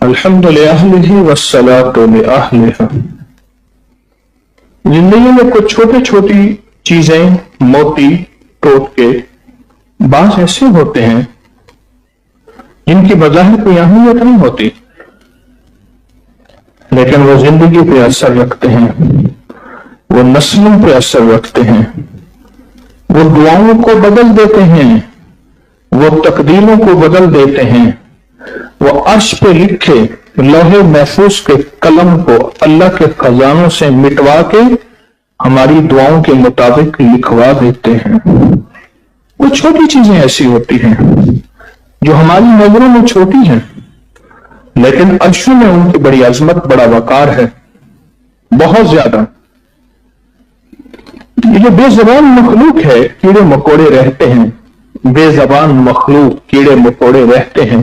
الحمد للہ والصلاۃ لأہلہا۔ زندگی میں کچھ چھوٹی چھوٹی چیزیں، موتی ٹوٹکے بعض ایسے ہوتے ہیں جن کی بظاہر کوئی اہمیت نہیں ہوتی، لیکن وہ زندگی پہ اثر رکھتے ہیں، وہ نسلوں پہ اثر رکھتے ہیں، وہ دعاؤں کو بدل دیتے ہیں، وہ تقدیروں کو بدل دیتے ہیں، وہ عرش پہ لکھے لوح محفوظ کے قلم کو اللہ کے خزانوں سے مٹوا کے ہماری دعاؤں کے مطابق لکھوا دیتے ہیں۔ وہ چھوٹی چیزیں ایسی ہوتی ہیں جو ہماری نظروں میں چھوٹی ہیں، لیکن عرشوں میں ان کی بڑی عظمت، بڑا وقار ہے، بہت زیادہ۔ یہ جو بے زبان مخلوق ہے، کیڑے مکوڑے رہتے ہیں، بے زبان مخلوق کیڑے مکوڑے رہتے ہیں،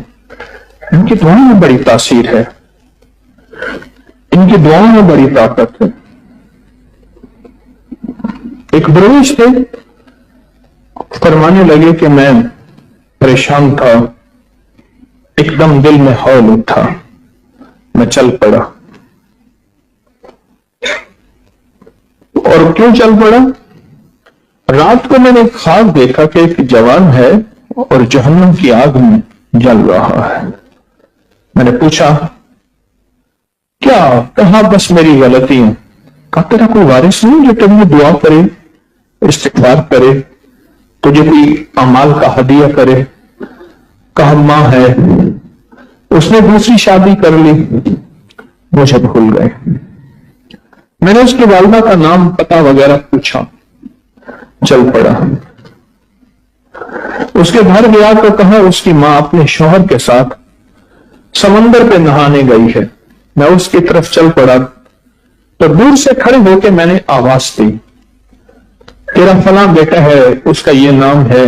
ان کی دعاؤں میں بڑی تاثیر ہے، ان کی دعاؤں میں بڑی طاقت ہے۔ ایک درویش تھے، فرمانے لگے کہ میں پریشان تھا، ایک دم دل میں ہول اٹھا، میں چل پڑا۔ اور کیوں چل پڑا؟ رات کو میں نے ایک خواب دیکھا کہ ایک جوان ہے اور جہنم کی آگ میں جل رہا ہے۔ میں نے پوچھا کیا؟ کہا بس میری غلطی ہے۔ کہا تیرا کوئی وارث نہیں جو تجھے دعا کرے، استغفار کرے، تجھے کوئی اعمال کا ہدیہ کرے؟ کہا ماں ہے، اس نے دوسری شادی کر لی، مجھے بھول گئے۔ میں نے اس کی والدہ کا نام پتہ وغیرہ پوچھا، چل پڑا۔ اس کے گھر گیا تو کہا اس کی ماں اپنے شوہر کے ساتھ سمندر پہ نہانے گئی ہے۔ میں اس کی طرف چل پڑا تو دور سے کھڑے ہو کے میں نے آواز دی، تیرا فلاں بیٹا ہے، اس کا یہ نام ہے،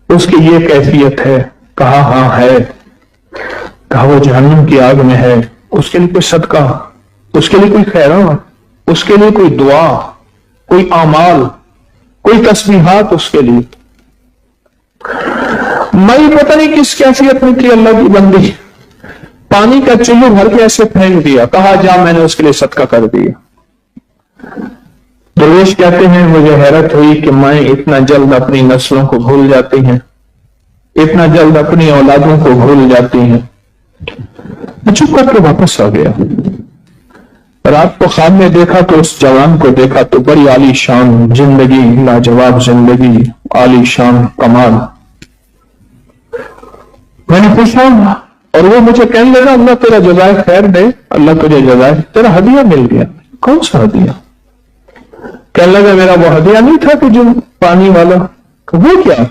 اس کی یہ کیفیت ہے۔ کہا ہاں ہے۔ کہا وہ جہنم کی آگ میں ہے، اس کے لیے کوئی صدقہ، اس کے لیے کوئی خیرات، اس کے لیے کوئی دعا، کوئی اعمال، کوئی تسبیحات اس کے لیے؟ میں پتہ نہیں کس کیفیت میں تھی، اللہ کی بندی، پانی کا چلو بھر کے ایسے پھینک دیا۔ کہا جا، میں نے اس کے لیے صدقہ کر دیا۔ درویش کہتے ہیں مجھے حیرت ہوئی کہ مائیں اتنا جلد اپنی نسلوں کو بھول جاتی ہیں، اتنا جلد اپنی اولادوں کو بھول جاتی ہیں۔ میں چپ کر کے واپس آ گیا۔ رات کو خواب میں دیکھا تو اس جوان کو دیکھا تو بڑی عالی شان زندگی، لاجواب زندگی، عالی شان کمال۔ میں نے پوچھا اور وہ مجھے کہنے لگا اللہ تیرا جزائے خیر دے، اللہ تجھے جزائے، تیرا ہدیہ مل گیا۔ کون سا ہدیہ؟ کہنے لگا میرا وہ ہدیہ نہیں تھا کہ جو پانی والا؟ وہ کیا؟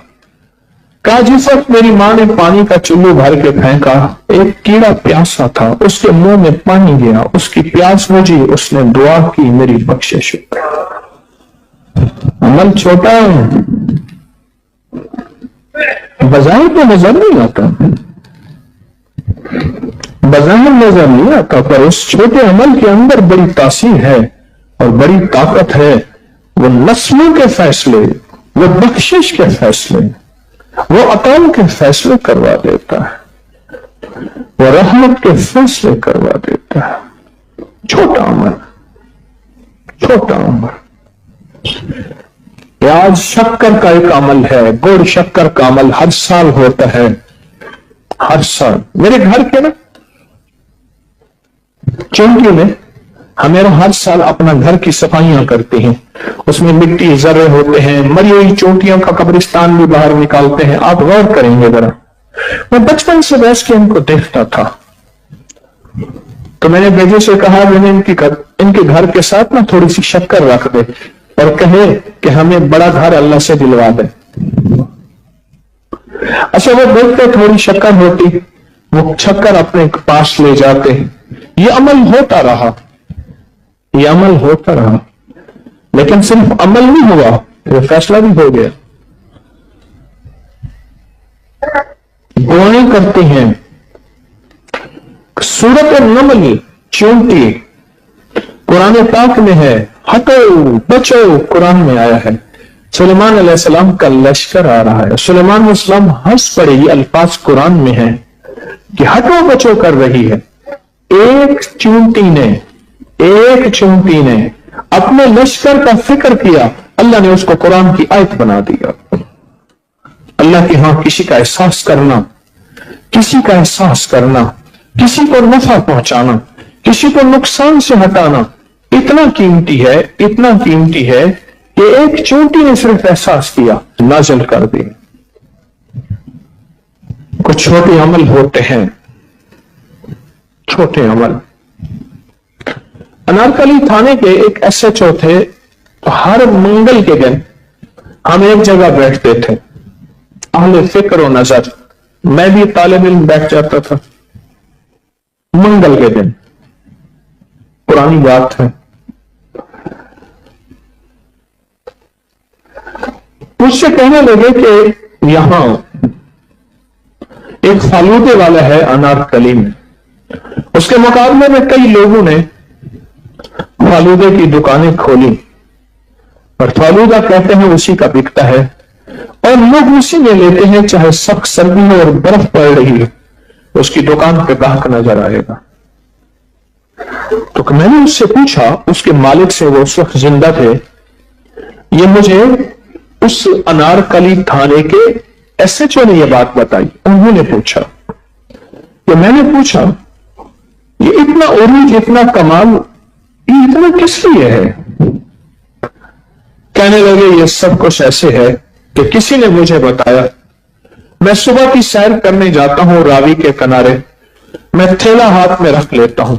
کہا جس وقت میری ماں نے پانی کا چلو بھر کے پھینکا، ایک کیڑا پیاسا تھا، اس کے منہ میں پانی گیا، اس کی پیاس بجھی، اس نے دعا کی میری بخشش۔ عمل چھوٹا ہے، بظاہر تو نظر نہیں آتا، بظاہر نظر نہیں آتا، پر اس چھوٹے عمل کے اندر بڑی تاثیر ہے اور بڑی طاقت ہے۔ وہ نسلوں کے فیصلے، وہ بخشش کے فیصلے، وہ عطاؤں کے فیصلے کروا دیتا ہے، وہ رحمت کے فیصلے کروا دیتا ہے۔ چھوٹا عمل، چھوٹا عمل۔ پیاز شکر کا ایک عمل ہے، گڑ شکر کا عمل ہر سال ہوتا ہے، ہر سال۔ میرے گھر کے نا چونٹی میں ہمیرا ہر سال اپنا گھر کی صفائیاں کرتے ہیں، اس میں مٹی ذرے ہوتے ہیں، مری ہوئی چونٹیوں کا قبرستان بھی باہر نکالتے ہیں۔ آپ غور کریں گے ذرا، میں بچپن سے بیٹھ کے ان کو دیکھتا تھا، تو میں نے بیٹے سے کہا میں نے ان کے گھر کے ساتھ نا تھوڑی سی شکر رکھ دے اور کہے کہ ہمیں بڑا گھر اللہ سے دلوا دے۔ اچھا وہ دیکھتے تھوڑی شکر ہوتی، وہ شکر اپنے پاس لے جاتے۔ یہ عمل ہوتا رہا، یہ عمل ہوتا رہا، لیکن صرف عمل نہیں ہوا، یہ فیصلہ بھی ہو گیا۔ دعائیں کرتے ہیں۔ سورۃ النمل چونٹی قرآن پاک میں ہے، ہٹو بچو قرآن میں آیا ہے۔ سلیمان علیہ السلام کا لشکر آ رہا ہے، سلیمان علیہ السلام ہنس پڑے، یہ الفاظ قرآن میں ہیں۔ کہ ہٹو بچو کر رہی ہے. ایک چونٹی نے اپنے لشکر کا فکر کیا, اللہ نے اس کو قرآن کی آیت بنا دیا. اللہ کے ہاں کسی کا احساس کرنا, کسی کو نفع پہنچانا, کسی کو نقصان سے ہٹانا اتنا قیمتی ہے کہ ایک چونٹی نے صرف احساس کیا, نازل کر دی. کچھ چھوٹے عمل ہوتے ہیں, چھوٹے عمل. انارکلی تھانے کے ایک SHO تھے, تو ہر منگل کے دن ہم ایک جگہ بیٹھتے تھے, اہل فکر و نظر. میں بھی طالب علم بیٹھ جاتا تھا منگل کے دن, پرانی بات ہے. مجھ سے کہنے لگے کہ یہاں ایک فالودے والا ہے انارکلی میں, اس کے مقابلے میں کئی لوگوں نے فالودے کی دکانیں کھولی, اور فالودہ کہتے ہیں اسی کا بکتا ہے, اور لوگ اسی میں لیتے ہیں, چاہے سخت سردی ہو اور برف پڑ رہی ہے, اس کی دکان پہ گاہک نظر آئے گا. تو میں نے اس سے پوچھا, اس کے مالک سے, وہ اس وقت زندہ تھے, یہ مجھے اس انارکلی تھانے کے SHO نے یہ بات بتائی. انہوں نے پوچھا کہ میں نے پوچھا یہ اتنا عروج, اتنا کمال, یہ اتنا کس لیے ہے؟ کہنے لگے یہ سب کچھ ایسے ہے کہ کسی نے مجھے بتایا, میں صبح کی سیر کرنے جاتا ہوں راوی کے کنارے, میں تھیلا ہاتھ میں رکھ لیتا ہوں,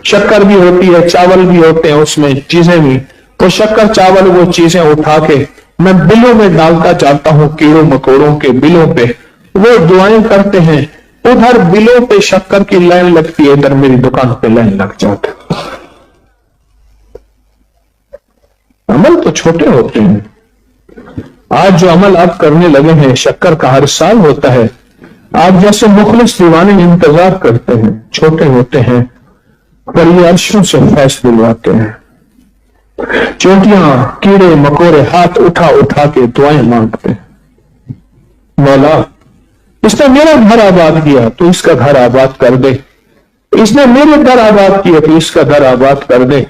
شکر بھی ہوتی ہے, چاول بھی ہوتے ہیں اس میں, چیزیں بھی, وہ شکر چاول وہ چیزیں اٹھا کے میں بلوں میں ڈالتا جاتا ہوں, کیڑوں مکوڑوں کے بلوں پہ. وہ دعائیں کرتے ہیں, ادھر بلوں پہ شکر کی لائن لگتی ہے, ادھر میری دکان پہ لائن لگ جاتا ہے. عمل تو چھوٹے ہوتے ہیں. آج جو عمل آپ کرنے لگے ہیں, شکر کا ہر سال ہوتا ہے, آپ جیسے مخلص دیوانے انتظار کرتے ہیں, چھوٹے ہوتے ہیں, پر یہ عرشوں سے فیض دلواتے ہیں. چونٹیاں, کیڑے مکوڑے ہاتھ اٹھا اٹھا کے دعائیں مانگتے ہیں, مولا اس نے میرا گھر آباد کیا تو اس کا گھر آباد کر دے, اس نے میرے گھر آباد کیا تو اس کا گھر آباد کر دے,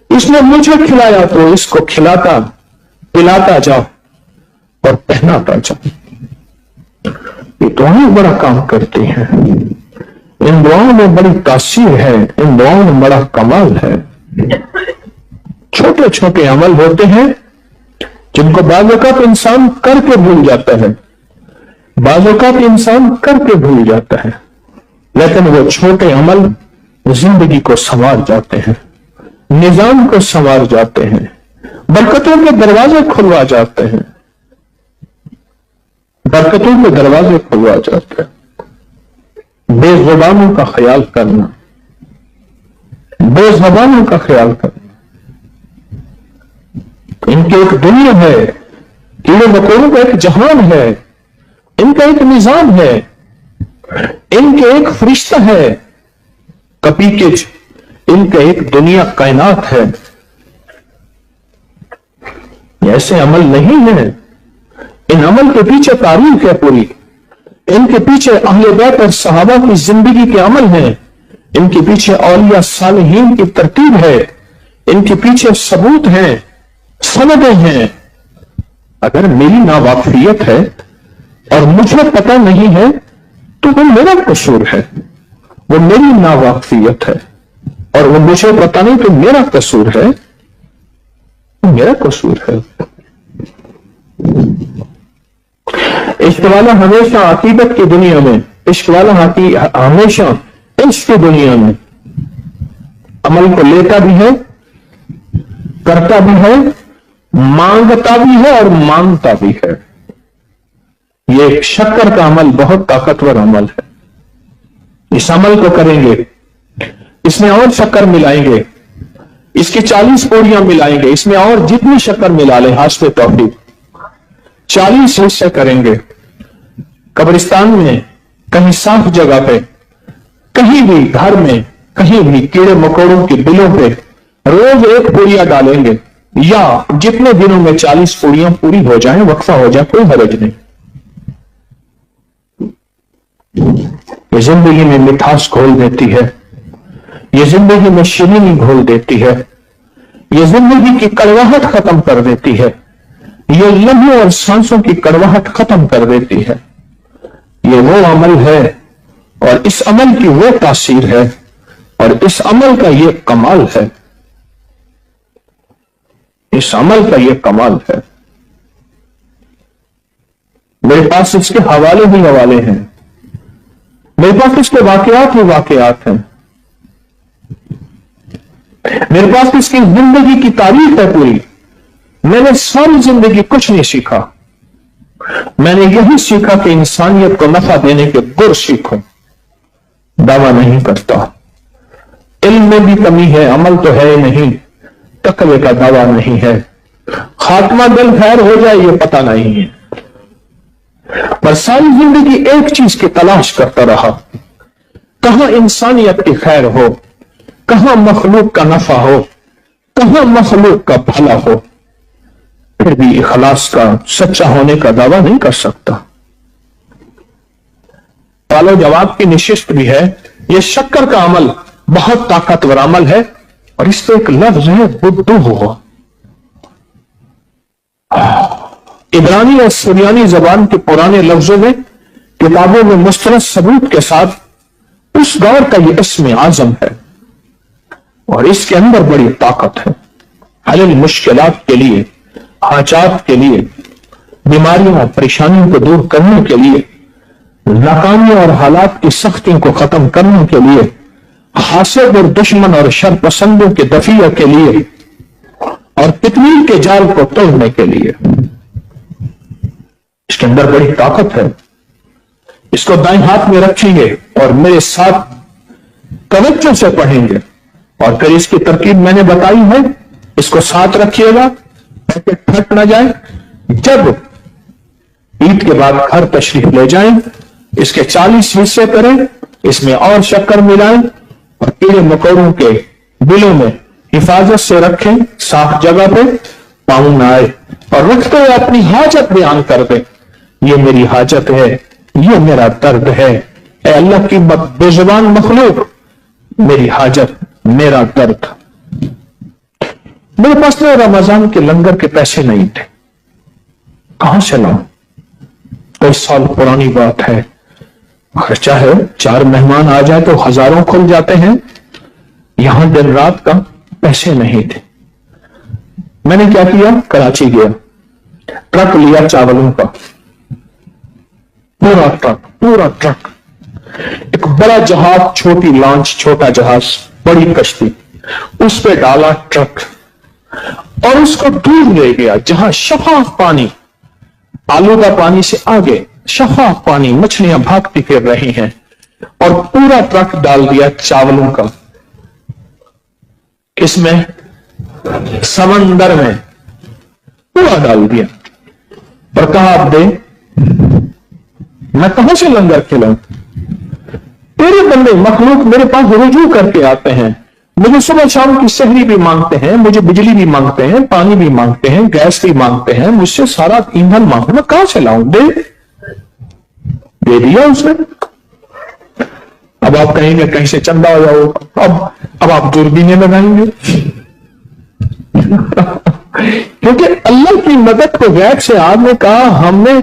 اس نے مجھے کھلایا تو اس کو کھلاتا پلاتا جاؤ اور پہناتا جاؤ. یہ دعائیں بڑا کام کرتی ہیں, ان دعاؤں میں بڑی تاثیر ہے, ان دعاؤں میں بڑا کمال ہے. چھوٹے چھوٹے عمل ہوتے ہیں جن کو بعض اوقات انسان کر کے بھول جاتا ہے, بعض اوقات انسان کر کے بھول جاتا ہے, لیکن وہ چھوٹے عمل زندگی کو سنوار جاتے ہیں, نظام کو سنوار جاتے ہیں, برکتوں کے دروازے کھلوا جاتے ہیں, برکتوں کے دروازے کھلوا جاتے ہیں. بے زبانوں کا خیال کرنا, بے زبانوں کا خیال کرنا. ان کی ایک دنیا ہے, کیڑے مکوڑوں کا ایک جہان ہے, ان کا ایک نظام ہے, ان کے ایک فرشتہ ہے کپیکج, ان کا ایک دنیا کائنات ہے. ایسے عمل نہیں ہے, ان عمل کے پیچھے تاریخ ہے پوری, ان کے پیچھے اہل بیت اور صحابہ کی زندگی کے عمل ہیں, ان کے پیچھے اولیاء صالحین کی ترتیب ہے, ان کے پیچھے ثبوت ہیں, سندیں ہیں. اگر میری ناواقفیت ہے اور مجھے پتہ نہیں ہے تو وہ میرا قصور ہے, وہ میری ناواقفیت ہے, اور وہ مجھے پتہ نہیں تو میرا قصور ہے, میرا قصور ہے. عشق والا ہمیشہ عقیدت کی دنیا میں, عشق والا ہمیشہ عشق کی دنیا میں عمل کو لیتا بھی ہے, کرتا بھی ہے, مانگتا بھی ہے اور مانگتا بھی ہے. یہ شکر کا عمل بہت طاقتور عمل ہے. اس عمل کو کریں گے, اس میں اور شکر ملائیں گے, اس کی 40 پوڑیاں ملائیں گے, اس میں اور جتنی شکر ملا لیں حاصل توفیق 40 حصے کریں گے. قبرستان میں, کہیں صاف جگہ پہ, کہیں بھی گھر میں, کہیں بھی کیڑے مکوڑوں کے بلوں پہ روز ایک پوڑیا ڈالیں گے, یا جتنے دنوں میں 40 پوڑیاں پوری ہو جائیں, وقفہ ہو جائے, کوئی حرج نہیں. یہ زندگی میں مٹھاس گھول دیتی ہے، یہ زندگی میں شیرینی گھول دیتی ہے، یہ زندگی کی کڑواہٹ ختم کر دیتی ہے، یہ لمحوں اور سانسوں کی کڑواہٹ ختم کر دیتی ہے۔ یہ وہ عمل ہے اور اس عمل کی وہ تاثیر ہے اور اس عمل کا یہ کمال ہے، اس عمل کا یہ کمال ہے۔ میرے پاس اس کے حوالے بھی حوالے ہیں، میرے پاس اس کے واقعات ہی واقعات ہیں، میرے پاس اس کی زندگی کی تاریخ ہے پوری۔ میں نے ساری زندگی کچھ نہیں سیکھا، میں نے یہی سیکھا کہ انسانیت کو نفع دینے کے گر سیکھوں، دعویٰ نہیں کرتا۔ علم میں بھی کمی ہے، عمل تو ہے نہیں، تقوی کا دعویٰ نہیں ہے، خاتمہ دل خیر ہو جائے یہ پتہ نہیں ہے، پر ساری زندگی ایک چیز کی تلاش کرتا رہا، کہاں انسانیت کی خیر ہو، کہاں مخلوق کا نفع ہو، کہاں مخلوق کا بھلا ہو، پھر بھی اخلاص کا سچا ہونے کا دعویٰ نہیں کر سکتا۔ سوال و جواب کی نشست بھی ہے، یہ شکر کا عمل بہت طاقتور عمل ہے اور اس پہ ایک لفظ ہے بدو ہو۔ عبرانی اور سریانی زبان کے پرانے لفظوں میں کتابوں میں مستند ثبوت کے ساتھ اس دور کا یہ اسم اعظم ہے اور اس کے اندر بڑی طاقت ہے۔ حل مشکلات کے لیے، حاجات کے لیے، بیماریوں اور پریشانیوں کو دور کرنے کے لیے، ناکامی اور حالات کی سختیوں کو ختم کرنے کے لیے، حاسد اور دشمن اور شر پسندوں کے دفیع کے لیے اور تکمیل کے جال کو توڑنے کے لیے۔ اس کے اندر بڑی طاقت ہے۔ اس کو دائیں ہاتھ میں رکھیں گے اور میرے ساتھ توجہ سے پڑھیں گے اور پھر اس کی ترکیب میں نے بتائی ہے، اس کو ساتھ رکھیے گا تاکہ پھٹ نہ جائے۔ جب عید کے بعد گھر تشریف لے جائیں، اس کے 40 حصے کریں، اس میں اور شکر ملائیں اور کیڑے مکوڑوں کے بلوں میں حفاظت سے رکھیں، صاف جگہ پہ پاؤں نہ آئے، اور رکھتے ہوئے اپنی حاجت بیان کر دیں، یہ میری حاجت ہے، یہ میرا درد ہے، اے اللہ کی بے زبان مخلوق، میری حاجت، میرا درد۔ میرے پاس تو رمضان کے لنگر کے پیسے نہیں تھے، کہاں سے لاؤں؟ کئی سال پرانی بات ہے، خرچہ ہے، 4 مہمان آ جائے تو ہزاروں کھل جاتے ہیں، یہاں دن رات کا پیسے نہیں تھے۔ میں نے کیا کیا؟ کراچی گیا، ٹرک لیا چاولوں کا، پورا ٹرک، ایک بڑا جہاز، چھوٹی لانچ، چھوٹا جہاز، بڑی کشتی، اس پہ ڈالا ٹرک اور اس کو دور لے گیا جہاں شفاف پانی، آلودہ پانی سے آگے شفاف پانی، مچھلیاں بھاگتی پھر رہی ہیں، اور پورا ٹرک ڈال دیا چاولوں کا، اس میں سمندر میں پورا ڈال دیا اور کہا اب دے، میں کہاں سے لنگر کھلاؤں؟ تیرے بندے مخلوق میرے پاس رجوع کر کے آتے ہیں، مجھے صبح شام کی سحری بھی مانگتے ہیں، مجھے بجلی بھی مانگتے ہیں، پانی بھی مانگتے ہیں، گیس بھی مانگتے ہیں، مجھ سے سارا ایندھن مانگتے ہیں، میں کہاں سے لاؤں؟ دے دیا اس نے۔ اب آپ کہیں گے کہیں سے چندہ ہو جاؤ، اب آپ دوربینیں لگائیں گے کیونکہ اللہ کی مدد کو غیب سے آپ نے کہا، ہم نے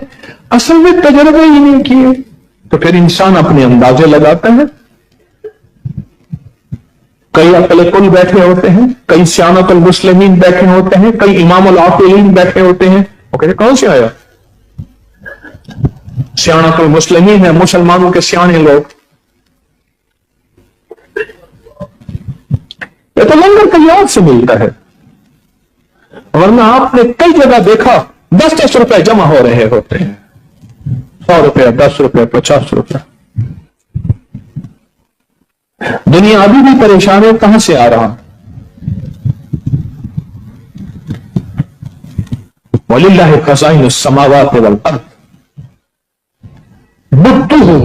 اصل میں تجربے ہی نہیں کیے، تو پھر انسان اپنے اندازے لگاتا ہے۔ کئی عقل کل بیٹھے ہوتے ہیں، کئی سیانت المسلمین بیٹھے ہوتے ہیں، کئی امام العاقلین بیٹھے ہوتے ہیں، وہ کہتے کہاں سے آیا؟ سیانت المسلمین ہے، مسلمانوں کے سیانے لوگ، یہ تو لنگر کلیات سے ملتا ہے، ورنہ آپ نے کئی جگہ دیکھا 10 روپے جمع ہو رہے ہوتے ہیں، 100 روپے، 10 روپے، 50 روپے۔ دنیا ابھی بھی پریشان ہے، کہاں سے آ رہا؟ وَلِلَّهِ خَزَائِنُ السَّمَاوَاتِ وَالْأَرْضِ بدو،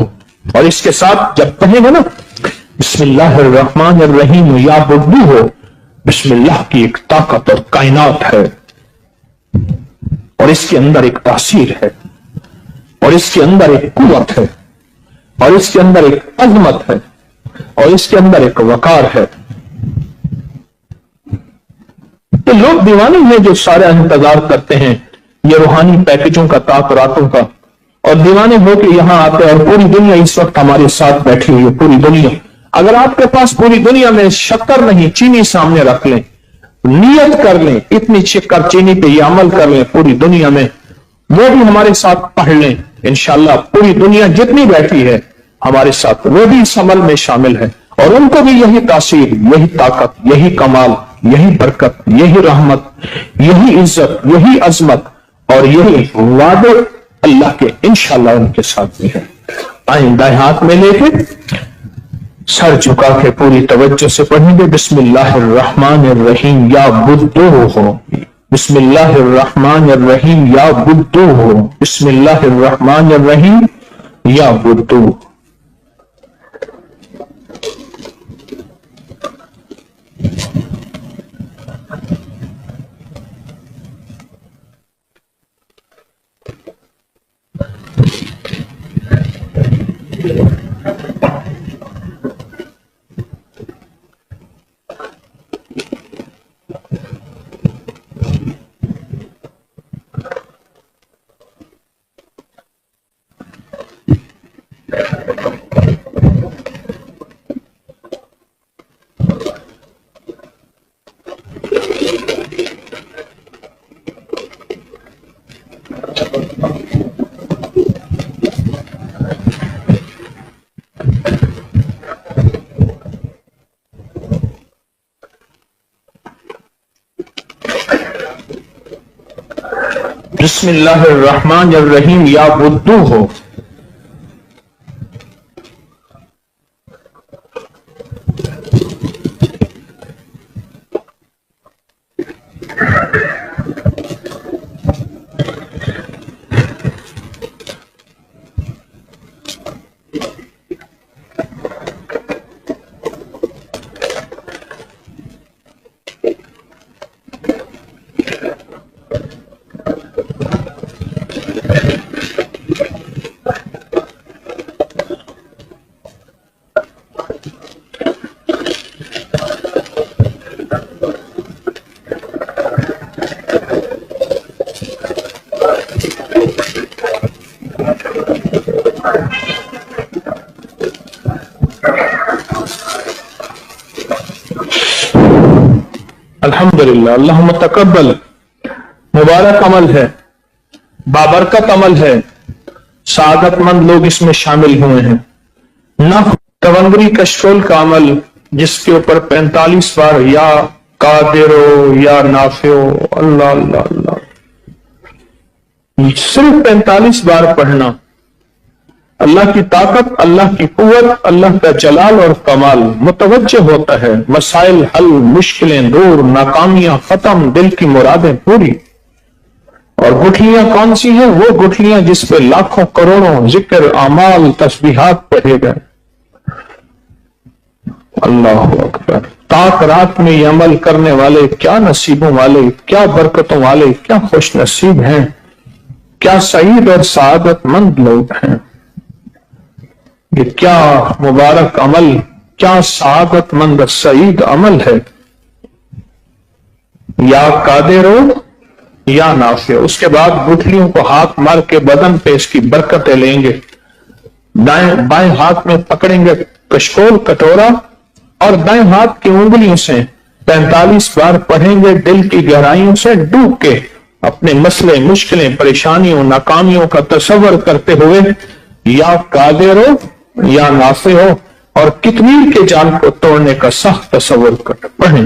اور اس کے ساتھ جب کہیں گے نا بسم اللہ الرحمن الرحیم یا بدو ہو، بسم اللہ کی ایک طاقت اور کائنات ہے، اور اس کے اندر ایک تاثیر ہے، اور اس کے اندر ایک قوت ہے، اور اس کے اندر ایک عظمت ہے اور اس کے اندر ایک وقار ہے. تو لوگ دیوانے ہیں جو سارا انتظار کرتے ہیں یہ روحانی پیکجوں کا، تاثراتوں کا، اور دیوانے ہو کے یہاں آتے ہیں. اور پوری دنیا اس وقت ہمارے ساتھ بیٹھی ہوئی ہے، پوری دنیا. اگر آپ کے پاس پوری دنیا میں شکر نہیں، چینی سامنے رکھ لیں، نیت کر لیں اتنی شکر چینی پہ یہ عمل کر لیں پوری دنیا میں، وہ بھی ہمارے ساتھ پڑھ لیں انشاءاللہ. پوری دنیا جتنی بیٹھی ہے ہمارے ساتھ وہ بھی اس عمل میں شامل ہے، اور ان کو بھی یہی تاثیر، یہی طاقت، یہی کمال، یہی برکت، یہی رحمت، یہی عزت، یہی عظمت اور یہی وعدے اللہ کے انشاءاللہ ان کے ساتھ بھی ہے. آئیں دائیں ہاتھ میں لے کے سر جھکا کے پوری توجہ سے پڑھیں گے. بسم اللہ الرحمن الرحیم یا بدو ہو. بسم اللہ الرحمن الرحیم یا بدو ہو. بسم اللہ الرحمن الرحیم یا بدو. بسم اللہ الرحمن الرحیم یا بدو ہو. الحمدللہ. اللہم تقبل. مبارک عمل ہے، بابرکت عمل ہے، سعادت مند لوگ اس میں شامل ہوئے ہیں. تونگری کشکول کا عمل جس کے اوپر 45 بار یا قادرو یا نافعو اللہ اللہ اللہ صرف 45 بار پڑھنا. اللہ کی طاقت، اللہ کی قوت، اللہ کا جلال اور کمال متوجہ ہوتا ہے. مسائل حل، مشکلیں دور، ناکامیاں ختم، دل کی مرادیں پوری. اور گٹھلیاں کون سی ہیں؟ وہ گٹھلیاں جس پہ لاکھوں کروڑوں ذکر، اعمال، تسبیحات پڑھے گئے. اللہ اکبر. تاک رات میں یہ عمل کرنے والے کیا نصیبوں والے، کیا برکتوں والے، کیا خوش نصیب ہیں، کیا سعید اور سعادت مند لوگ ہیں. یہ کیا مبارک عمل، کیا سعادت مند سعید عمل ہے. یا قادر ہو یا نافع. اس کے بعد گٹھلیوں کو ہاتھ مار کے بدن پہ اس کی برکتیں لیں گے. بائیں ہاتھ میں پکڑیں گے کشکول، کٹورا، اور دائیں ہاتھ کی انگلیوں سے 45 بار پڑھیں گے. دل کی گہرائیوں سے ڈوب کے اپنے مسئلے، مشکلیں، پریشانیوں، ناکامیوں کا تصور کرتے ہوئے یا قادر ہو یا نافع ہو، اور کتنی کے جال کو توڑنے کا سخت تصور کر پڑھیں.